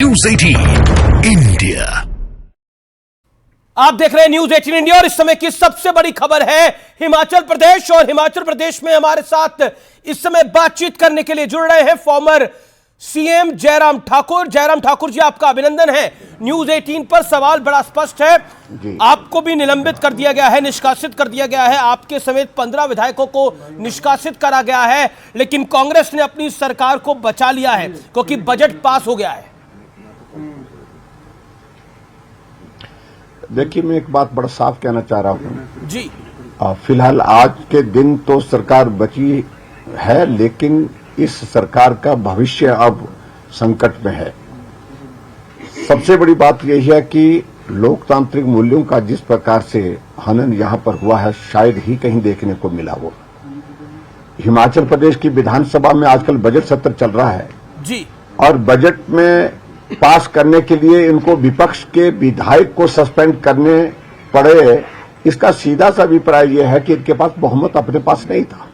News 18 India. आप देख रहे हैं न्यूज 18 इंडिया और इस समय की सबसे बड़ी खबर है हिमाचल प्रदेश। और हिमाचल प्रदेश में हमारे साथ इस समय बातचीत करने के लिए जुड़ रहे हैं फॉर्मर सीएम जयराम ठाकुर। जयराम ठाकुर जी, आपका अभिनंदन है। न्यूज 18 पर सवाल बड़ा स्पष्ट है, आपको भी निलंबित कर दिया गया है, निष्कासित कर दिया गया है, आपके समेत 15 विधायकों को निष्कासित करा गया है, लेकिन कांग्रेस ने अपनी सरकार को बचा लिया है क्योंकि बजट पास हो गया है। देखिए, मैं एक बात बड़ा साफ कहना चाह रहा हूं जी। फिलहाल आज के दिन तो सरकार बची है, लेकिन इस सरकार का भविष्य अब संकट में है। सबसे बड़ी बात यही है कि लोकतांत्रिक मूल्यों का जिस प्रकार से हनन यहां पर हुआ है, शायद ही कहीं देखने को मिला हो। हिमाचल प्रदेश की विधानसभा में आजकल बजट सत्र चल रहा है जी, और बजट में पास करने के लिए इनको विपक्ष के विधायक को सस्पेंड करने पड़े। इसका सीधा सा अभिप्राय यह है कि इनके पास बहुमत अपने पास नहीं था।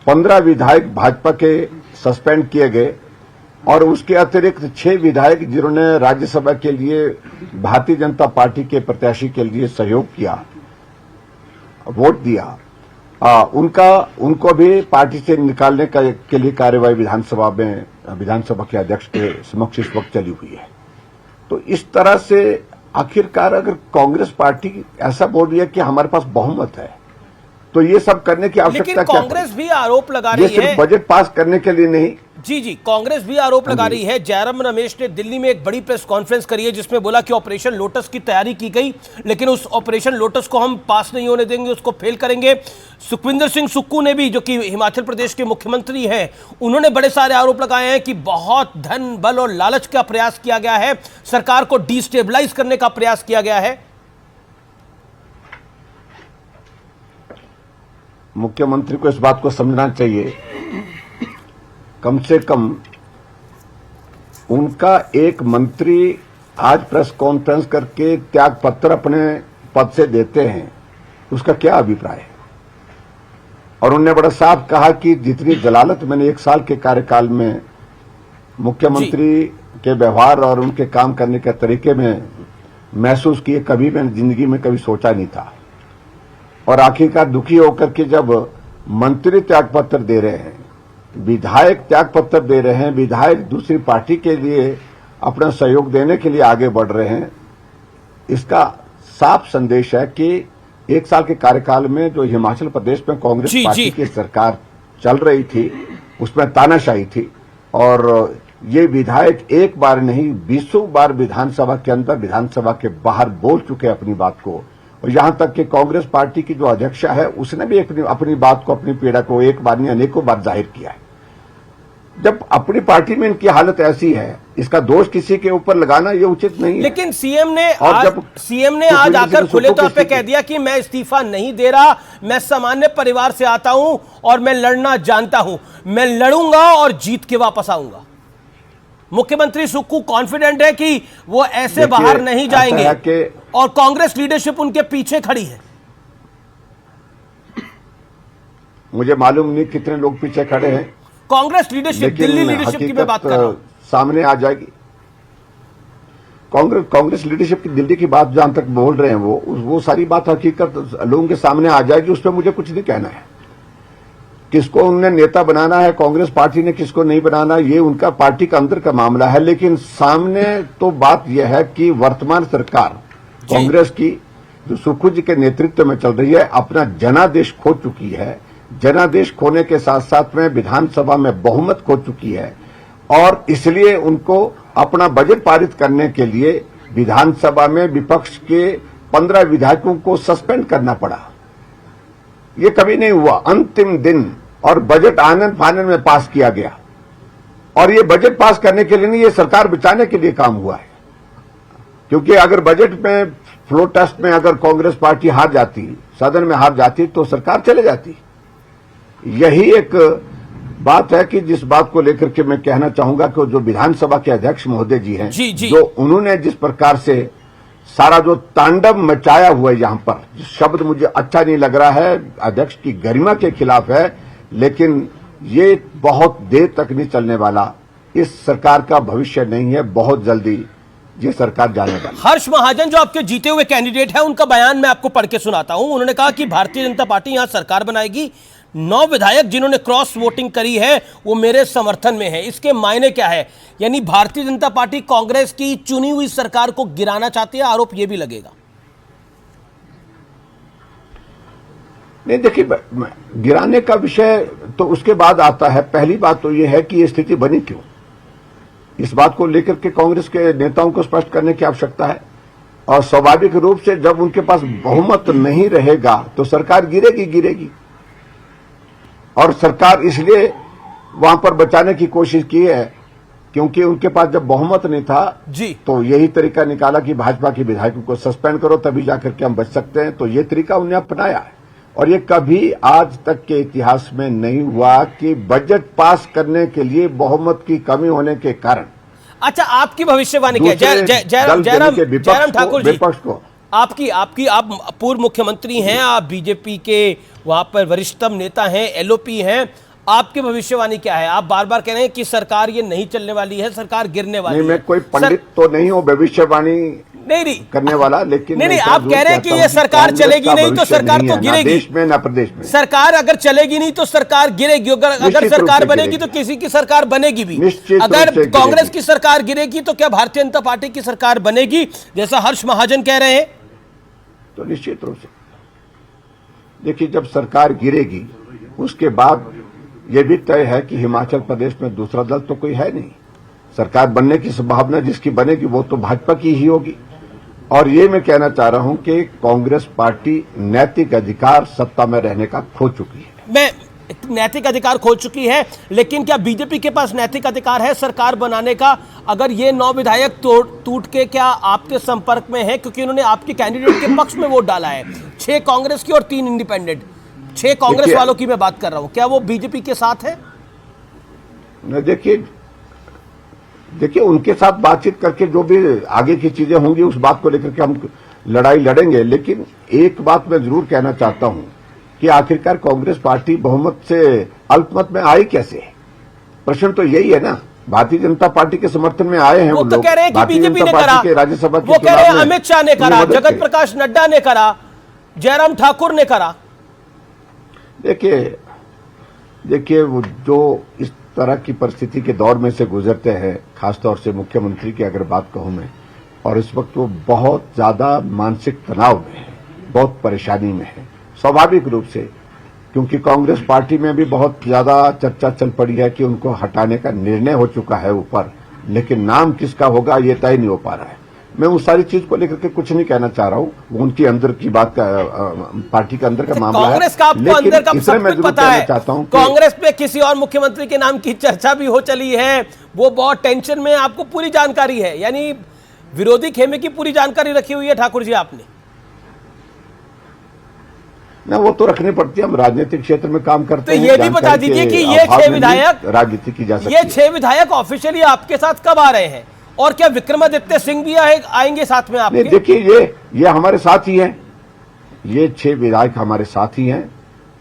15 विधायक भाजपा के सस्पेंड किए गए और उसके अतिरिक्त 6 विधायक जिन्होंने राज्यसभा के लिए भारतीय जनता पार्टी के प्रत्याशी के लिए सहयोग किया, वोट दिया, उनको भी पार्टी से निकालने के लिए कार्यवाही विधानसभा के अध्यक्ष के समक्ष इस वक्त चली हुई है। तो इस तरह से आखिरकार अगर कांग्रेस पार्टी ऐसा बोल रही है कि हमारे पास बहुमत है, तो ये सब करने की आवश्यकता क्या? कांग्रेस भी आरोप लगा रही है, ये सिर्फ बजट पास करने के लिए नहीं। जी, कांग्रेस भी आरोप लगा रही है। जयराम रमेश ने दिल्ली में एक बड़ी प्रेस कॉन्फ्रेंस करी है जिसमें बोला कि ऑपरेशन लोटस की तैयारी की गई, लेकिन उस ऑपरेशन लोटस को हम पास नहीं होने देंगे, उसको फेल करेंगे। सुखविंदर सिंह सुक्खू ने भी, जो कि हिमाचल प्रदेश के मुख्यमंत्री हैं, उन्होंने बड़े सारे आरोप लगाए हैं कि बहुत धन, बल और लालच का प्रयास किया गया है, सरकार को डिस्टेबलाइज करने का प्रयास किया गया है। मुख्यमंत्री को इस बात को समझना चाहिए, कम से कम उनका एक मंत्री आज प्रेस कॉन्फ्रेंस करके त्याग पत्र अपने पद से देते हैं, उसका क्या अभिप्राय है? और उन्होंने बड़ा साफ कहा कि जितनी जलालत मैंने 1 साल के कार्यकाल में मुख्यमंत्री के व्यवहार और उनके काम करने के तरीके में महसूस किए, कभी मैंने जिंदगी में कभी सोचा नहीं था। और आखिरकार दुखी होकर के जब मंत्री त्यागपत्र दे रहे हैं, विधायक त्यागपत्र दे रहे हैं, विधायक दूसरी पार्टी के लिए अपना सहयोग देने के लिए आगे बढ़ रहे हैं, इसका साफ संदेश है कि 1 साल के कार्यकाल में जो हिमाचल प्रदेश में कांग्रेस पार्टी की सरकार चल रही थी, उसमें तानाशाही थी। और ये विधायक एक बार नहीं, 20 बार विधानसभा के अंदर, विधानसभा के बाहर बोल चुके अपनी बात को। और यहां तक कि कांग्रेस पार्टी की जो अध्यक्षा है, उसने भी अपनी बात को, अपनी पीड़ा को एक बार नहीं अनेकों बार जाहिर किया है। जब अपनी पार्टी में इनकी हालत ऐसी है, इसका दोष किसी के ऊपर लगाना ये उचित नहीं है। लेकिन सीएम ने आज आकर खुले तौर पे कह दिया कि मैं इस्तीफा नहीं दे रहा, मैं सामान्य परिवार से आता हूं और मैं लड़ना जानता हूं, मैं लड़ूंगा और जीत के वापस आऊंगा। मुख्यमंत्री सुक्खू कॉन्फिडेंट है कि वो ऐसे बाहर नहीं जाएंगे और कांग्रेस लीडरशिप उनके पीछे खड़ी है। मुझे मालूम नहीं कितने लोग पीछे खड़े हैं। कांग्रेस लीडरशिप, दिल्ली लीडरशिप की मैं बात कर रहा हूं, सामने आ जाएगी। कांग्रेस लीडरशिप की दिल्ली की बात जहां तक बोल रहे हैं, वो सारी बात हकीकत लोगों के सामने आ जाएगी। उस पर मुझे कुछ नहीं कहना है। किसको उन्हें नेता बनाना है कांग्रेस पार्टी ने, किसको नहीं बनाना, ये उनका पार्टी का अंदर का मामला है। लेकिन सामने तो बात यह है कि वर्तमान सरकार कांग्रेस की, जो सुक्खू जी के नेतृत्व में चल रही है, अपना जनादेश खो चुकी है। जनादेश खोने के साथ साथ में विधानसभा में बहुमत खो चुकी है और इसलिए उनको अपना बजट पारित करने के लिए विधानसभा में विपक्ष के 15 विधायकों को सस्पेंड करना पड़ा। ये कभी नहीं हुआ। अंतिम दिन और बजट आनंद फानंद में पास किया गया। और ये बजट पास करने के लिए नहीं, ये सरकार बचाने के लिए काम हुआ है। क्योंकि अगर बजट में फ्लोर टेस्ट में अगर कांग्रेस पार्टी हार जाती, सदन में हार जाती, तो सरकार चले जाती। यही एक बात है कि जिस बात को लेकर के मैं कहना चाहूंगा कि जो विधानसभा के अध्यक्ष महोदय जी हैं, जो उन्होंने जिस प्रकार से सारा जो तांडव मचाया हुआ है, यहां पर शब्द मुझे अच्छा नहीं लग रहा है, अध्यक्ष की गरिमा के खिलाफ है, लेकिन ये बहुत देर तक नहीं चलने वाला। इस सरकार का भविष्य नहीं है। बहुत जल्दी ये सरकार जाने वाली है। हर्ष महाजन जो आपके जीते हुए कैंडिडेट हैं, उनका बयान मैं आपको पढ़ के सुनाता हूं। उन्होंने कहा कि भारतीय जनता पार्टी यहां सरकार बनाएगी। 9 विधायक जिन्होंने क्रॉस वोटिंग करी है वो मेरे समर्थन में है। इसके मायने क्या है? यानी भारतीय जनता पार्टी कांग्रेस की चुनी हुई सरकार को गिराना चाहती है, आरोप यह भी लगेगा। नहीं, देखिए, गिराने का विषय तो उसके बाद आता है। पहली बात तो यह है कि ये स्थिति बनी क्यों, इस बात को लेकर के कांग्रेस के नेताओं को स्पष्ट करने की आवश्यकता है। और स्वाभाविक रूप से जब उनके पास बहुमत नहीं रहेगा तो सरकार गिरेगी। और सरकार इसलिए वहां पर बचाने की कोशिश की है क्योंकि उनके पास जब बहुमत नहीं था जी, तो यही तरीका निकाला कि भाजपा के विधायकों को सस्पेंड करो, तभी जाकर के हम बच सकते हैं। तो ये तरीका उन्हें अपनाया है। और ये कभी आज तक के इतिहास में नहीं हुआ कि बजट पास करने के लिए बहुमत की कमी होने के कारण। अच्छा, आपकी भविष्यवाणी क्या है? जयराम ठाकुर जी, विपक्ष को आपकी आप पूर्व मुख्यमंत्री हैं, आप बीजेपी के वहां पर वरिष्ठतम नेता हैं, एलओपी हैं। आपकी भविष्यवाणी क्या है? आप बार बार कह रहे हैं कि सरकार ये नहीं चलने वाली है, सरकार गिरने वाली है। मैं कोई पंडित तो नहीं हूं भविष्यवाणी नहीं करने वाला, लेकिन नहीं, आप कह रहे हैं कि ये सरकार चलेगी नहीं तो सरकार तो गिरेगी। देश में ना प्रदेश में सरकार अगर चलेगी नहीं तो सरकार गिरेगी। अगर सरकार बनेगी तो किसी की सरकार बनेगी भी। अगर कांग्रेस की सरकार गिरेगी तो क्या भारतीय जनता पार्टी की सरकार बनेगी, जैसा हर्ष महाजन कह रहे हैं? तो निश्चित रूप से देखिए, जब सरकार गिरेगी उसके बाद यह भी तय है कि हिमाचल प्रदेश में दूसरा दल तो कोई है नहीं। सरकार बनने की संभावना जिसकी बनेगी वो तो भाजपा की ही होगी। और ये मैं कहना चाह रहा हूं कि कांग्रेस पार्टी नैतिक अधिकार सत्ता में रहने का खो चुकी है। नैतिक अधिकार खो चुकी है, लेकिन क्या बीजेपी के पास नैतिक अधिकार है सरकार बनाने का? अगर ये 9 विधायक टूट के क्या आपके संपर्क में है, क्योंकि उन्होंने आपके कैंडिडेट के पक्ष में वोट डाला है। 6 कांग्रेस की और 3 इंडिपेंडेंट। 6 कांग्रेस वालों की मैं बात कर रहा हूं, क्या वो बीजेपी के साथ है? देखिए, उनके साथ बातचीत करके जो भी आगे की चीजें होंगी उस बात को लेकर के हम लड़ाई लड़ेंगे। लेकिन एक बात मैं जरूर कहना चाहता हूं कि आखिरकार कांग्रेस पार्टी बहुमत से अल्पमत में आई कैसे? प्रश्न तो यही है ना। भारतीय जनता पार्टी के समर्थन में आए हैं वो तो कह रहे हैं कि बीजेपी ने करा, राज्यसभा वो कह रहे हैं अमित शाह ने करा, जगत प्रकाश नड्डा ने करा, जयराम ठाकुर ने करा। देखिए, वो जो इस तरह की परिस्थिति के दौर में से गुजरते हैं, खासतौर से मुख्यमंत्री की अगर बात कहूं मैं, और इस वक्त वो बहुत ज्यादा मानसिक तनाव में है, बहुत परेशानी में है। स्वाभाविक रूप से, क्योंकि कांग्रेस पार्टी में भी बहुत ज्यादा चर्चा चल पड़ी है कि उनको हटाने का निर्णय हो चुका है ऊपर, लेकिन नाम किसका होगा ये तय नहीं हो पा रहा है। मैं उस सारी चीज को लेकर के कुछ नहीं कहना चाह रहा हूं, वो उनकी अंदर की बात का, पार्टी के अंदर का मामला है। कांग्रेस का आपको अंदर का सब कुछ पता है। कांग्रेस पे किसी और मुख्यमंत्री के नाम की चर्चा भी हो चली है, वो बहुत टेंशन में, आपको पूरी जानकारी है। यानी विरोधी खेमे की पूरी जानकारी रखी हुई है ठाकुर जी आपने। ना, वो तो रखनी पड़ती है, हम राजनीतिक क्षेत्र में काम करते हैं। तो ये भी बता दीजिए कि ये 6 विधायक राजनीति की जा सकती है। ये 6 विधायक ऑफिशियली आपके साथ कब आ रहे हैं, और क्या विक्रमादित्य सिंह भी आएंगे साथ में आपके? देखिए, ये हमारे साथ ही हैं। ये 6 विधायक हमारे साथ ही हैं।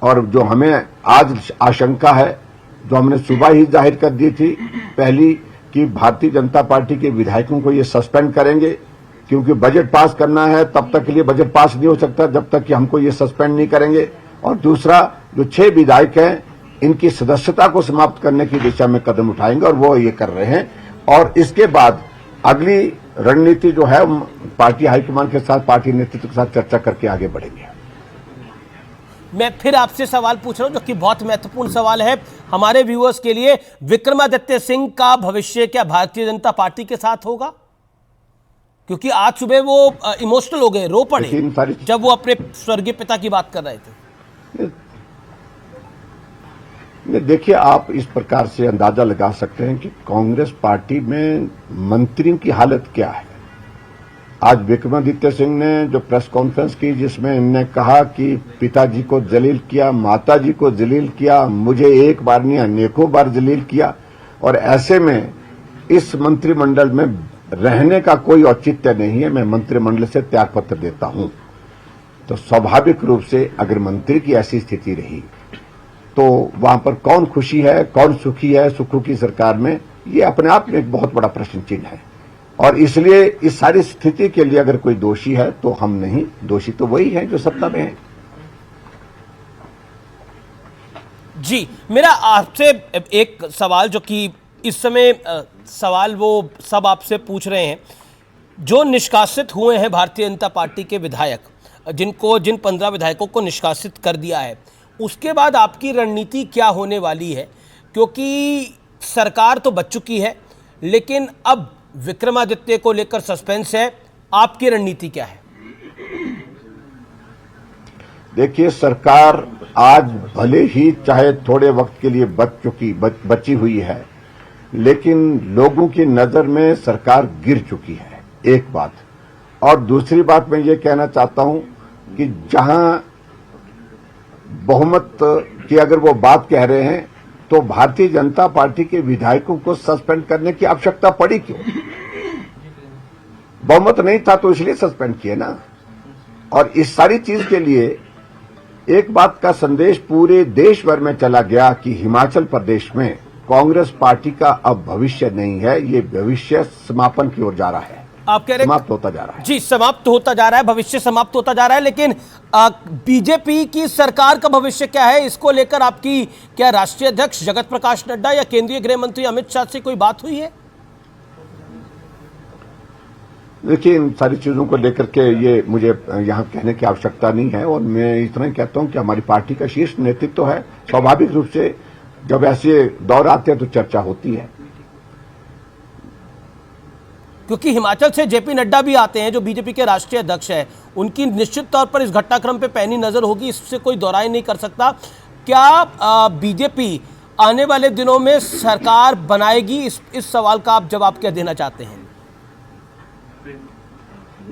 और जो हमें आज आशंका है, जो हमने सुबह ही जाहिर कर दी थी पहली, कि भारतीय जनता पार्टी के विधायकों को ये सस्पेंड करेंगे, क्योंकि बजट पास करना है। तब तक के लिए बजट पास नहीं हो सकता जब तक कि हमको ये सस्पेंड नहीं करेंगे। और दूसरा, जो 6 विधायक हैं इनकी सदस्यता को समाप्त करने की दिशा में कदम उठाएंगे, और वो ये कर रहे हैं। और इसके बाद अगली रणनीति जो है, पार्टी हाईकमान के साथ, पार्टी नेतृत्व के साथ चर्चा करके आगे बढ़ेंगे। मैं फिर आपसे सवाल पूछ रहा हूं, जो कि बहुत महत्वपूर्ण सवाल है हमारे व्यूअर्स के लिए। विक्रमादित्य सिंह का भविष्य क्या भारतीय जनता पार्टी के साथ होगा? क्योंकि आज सुबह वो इमोशनल हो गए, रो पड़े जब वो अपने स्वर्गीय पिता की बात कर रहे थे। देखिए, आप इस प्रकार से अंदाजा लगा सकते हैं कि कांग्रेस पार्टी में मंत्रियों की हालत क्या है। आज विक्रमादित्य सिंह ने जो प्रेस कॉन्फ्रेंस की, जिसमें इन्होंने कहा कि पिताजी को जलील किया, माताजी को जलील किया, मुझे एक बार नहीं अनेकों बार जलील किया, और ऐसे में इस मंत्रिमंडल में रहने का कोई औचित्य नहीं है, मैं मंत्रिमंडल से त्यागपत्र देता हूं। तो स्वाभाविक रूप से अगर मंत्री की ऐसी स्थिति रही तो वहां पर कौन खुशी है, कौन सुखी है सुखों की सरकार में, ये अपने आप में एक बहुत बड़ा प्रश्न चिन्ह है। और इसलिए इस सारी स्थिति के लिए अगर कोई दोषी है तो हम नहीं, दोषी तो वही है जो सत्ता में है। जी, मेरा आपसे एक सवाल, जो कि इस समय सवाल वो सब आपसे पूछ रहे हैं, जो निष्कासित हुए हैं भारतीय जनता पार्टी के विधायक, जिन 15 विधायकों को निष्कासित कर दिया है, उसके बाद आपकी रणनीति क्या होने वाली है? क्योंकि सरकार तो बच चुकी है, लेकिन अब विक्रमादित्य को लेकर सस्पेंस है, आपकी रणनीति क्या है? देखिए, सरकार आज भले ही चाहे थोड़े वक्त के लिए बची हुई है, लेकिन लोगों की नजर में सरकार गिर चुकी है, एक बात। और दूसरी बात मैं ये कहना चाहता हूं कि जहां बहुमत की अगर वो बात कह रहे हैं, तो भारतीय जनता पार्टी के विधायकों को सस्पेंड करने की आवश्यकता पड़ी क्यों? बहुमत नहीं था तो इसलिए सस्पेंड किए ना। और इस सारी चीज के लिए एक बात का संदेश पूरे देश भर में चला गया कि हिमाचल प्रदेश में कांग्रेस पार्टी का अब भविष्य नहीं है, ये भविष्य समापन की ओर जा रहा है। आप कह रहे समाप्त होता जा रहा है। जी, समाप्त होता जा रहा है, भविष्य समाप्त होता जा रहा है। लेकिन बीजेपी की सरकार का भविष्य क्या है, इसको लेकर आपकी क्या राष्ट्रीय अध्यक्ष जगत प्रकाश नड्डा या केंद्रीय गृह मंत्री अमित शाह से कोई बात हुई है? देखिए, इन सारी चीजों को लेकर के ये मुझे यहां कहने की आवश्यकता नहीं है। और मैं इतना ही कहता हूं कि हमारी पार्टी का शीर्ष नेतृत्व है, स्वाभाविक रूप से जब ऐसे दौर आते हैं तो चर्चा होती है। क्योंकि हिमाचल से जेपी नड्डा भी आते हैं, जो बीजेपी के राष्ट्रीय अध्यक्ष हैं, उनकी निश्चित तौर पर इस घटनाक्रम पे पैनी नजर होगी, इससे कोई दोहराई नहीं कर सकता। क्या बीजेपी आने वाले दिनों में सरकार बनाएगी? इस सवाल का आप जवाब क्या देना चाहते हैं?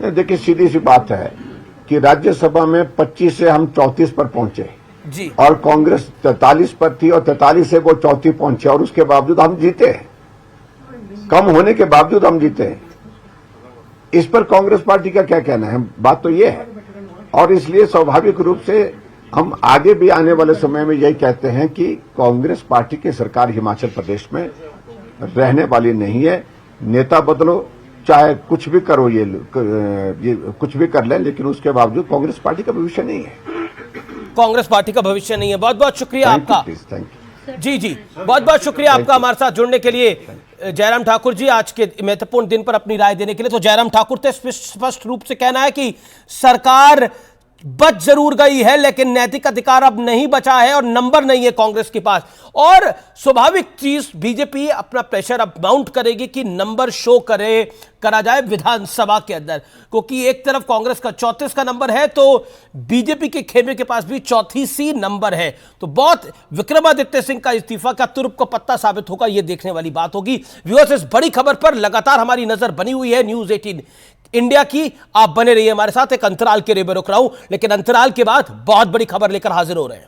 देखिए, सीधी सी बात है कि राज्यसभा में 25 से हम 34 पर पहुंचे जी, और कांग्रेस 43 पर थी और 43 से वो 34 पहुंचे, और उसके बावजूद हम जीते हैं। कम होने के बावजूद हम जीते हैं। इस पर कांग्रेस पार्टी का क्या कहना है? बात तो ये है। और इसलिए स्वाभाविक रूप से हम आगे भी आने वाले समय में यही कहते हैं कि कांग्रेस पार्टी की सरकार हिमाचल प्रदेश में रहने वाली नहीं है। नेता बदलो, चाहे कुछ भी करो, ये कुछ भी कर लें, लेकिन उसके बावजूद कांग्रेस पार्टी का भविष्य नहीं है। कांग्रेस पार्टी का भविष्य नहीं है। बहुत बहुत शुक्रिया आपका। Thank you. जी, बहुत बहुत शुक्रिया आपका हमारे साथ जुड़ने के लिए, जयराम ठाकुर जी, आज के महत्वपूर्ण दिन पर अपनी राय देने के लिए। तो जयराम ठाकुर ने स्पष्ट रूप से कहना है कि सरकार बच जरूर गई है, लेकिन नैतिक अधिकार अब नहीं बचा है और नंबर नहीं है कांग्रेस के पास। और स्वाभाविक चीज, बीजेपी अपना प्रेशर अब माउंट करेगी कि नंबर शो करा जाए विधानसभा के अंदर, क्योंकि एक तरफ कांग्रेस का 34 का नंबर है, तो बीजेपी के खेमे के पास भी 34 नंबर है। तो बहुत विक्रमादित्य सिंह का इस्तीफा का तुरुप को पत्ता साबित होगा, यह देखने वाली बात होगी। व्यूअर्स, इस बड़ी खबर पर लगातार हमारी नजर बनी हुई है न्यूज़ 18 इंडिया की। आप बने रहिए हमारे साथ। एक अंतराल के लिए रुक रहा हूं, लेकिन अंतराल के बाद बहुत बड़ी खबर लेकर हाजिर हो रहे हैं।